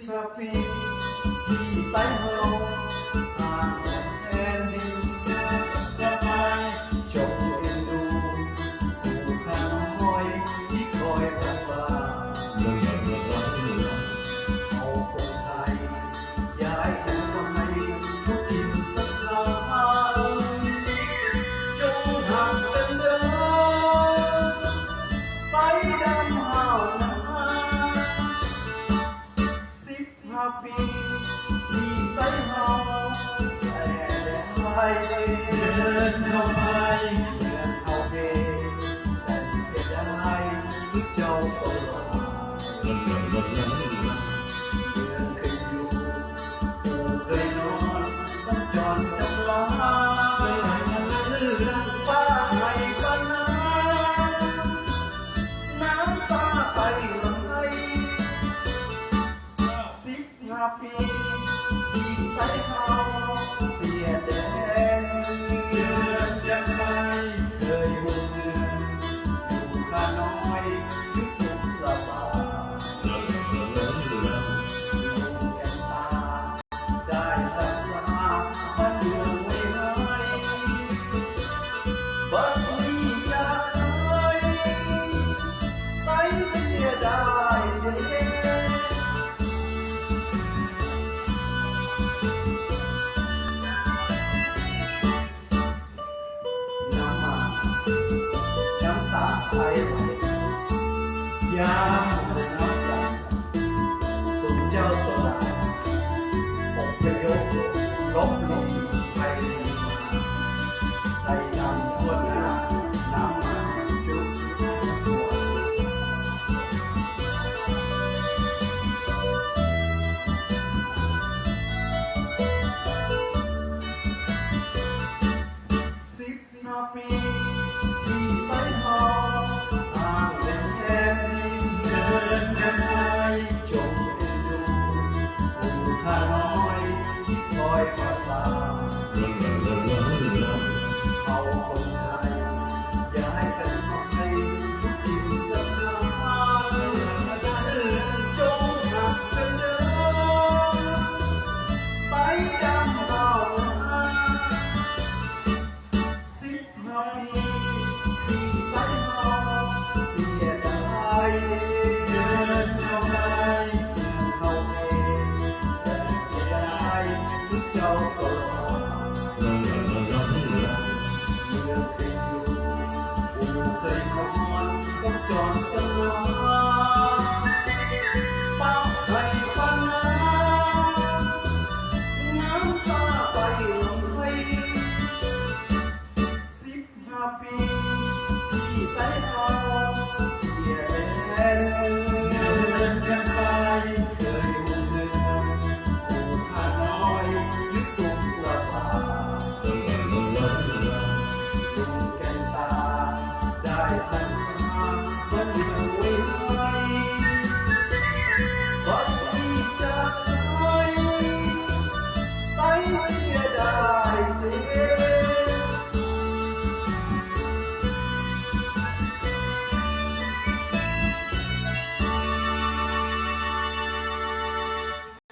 ปีที่ไปเฮาห่างแผ่นดินสบายจงเอ็นดูผู้ข้าน้อยที่คอยรักษาเอาคนไทยย้ายกันไปทุกถิ่นสถานจงหักกันเดินไปดำหาวนา15 ปีที่ไปเฮาแต่ไปเดินเข้าไปเดินเข้าไปแต่ไม่ได้ที่เจ้าตัวเดินเคยอยู่ผู้เคยนอนต้องจอนจำลาป้าให้ป้านาน้ำตาไปลงไป15 ปีที่ไปเฮาเสียแดงเดินจะไปเคยบุญเรือนอยู่ข้าน้อยยุคสุขสบายลุงแก่นตาได้รักษาบ้านเมืองไว้ให้บัดนี้อยากเลยไปเสียได้เด้น้ำตาไหลยามน้ำใจสุดเจ้าสลายอบพยพลบหลีไปใจดำทั่วหน้าน้ำมาจุด15 ปีที่ไปเฮาห่างแผ่นดินเดินกันไปจงเอ็นดูผู้ข้าน้อยที่คอยภาษาเอาคนไทยอย่าให้กันไปทุกถิ่นสถานจงหักกันเดินไปดำหาวนา15 ปีที่ไปเฮาเสียดายเดินเข้าไปเข้าเองแต่ไม่ได้ที่เจ้าตลอดเมื่อเคยอยู่ผู้เคยนอนต้องจอนจำลาป้าให้ป้านาน้ำตาไปลงไป15 ปี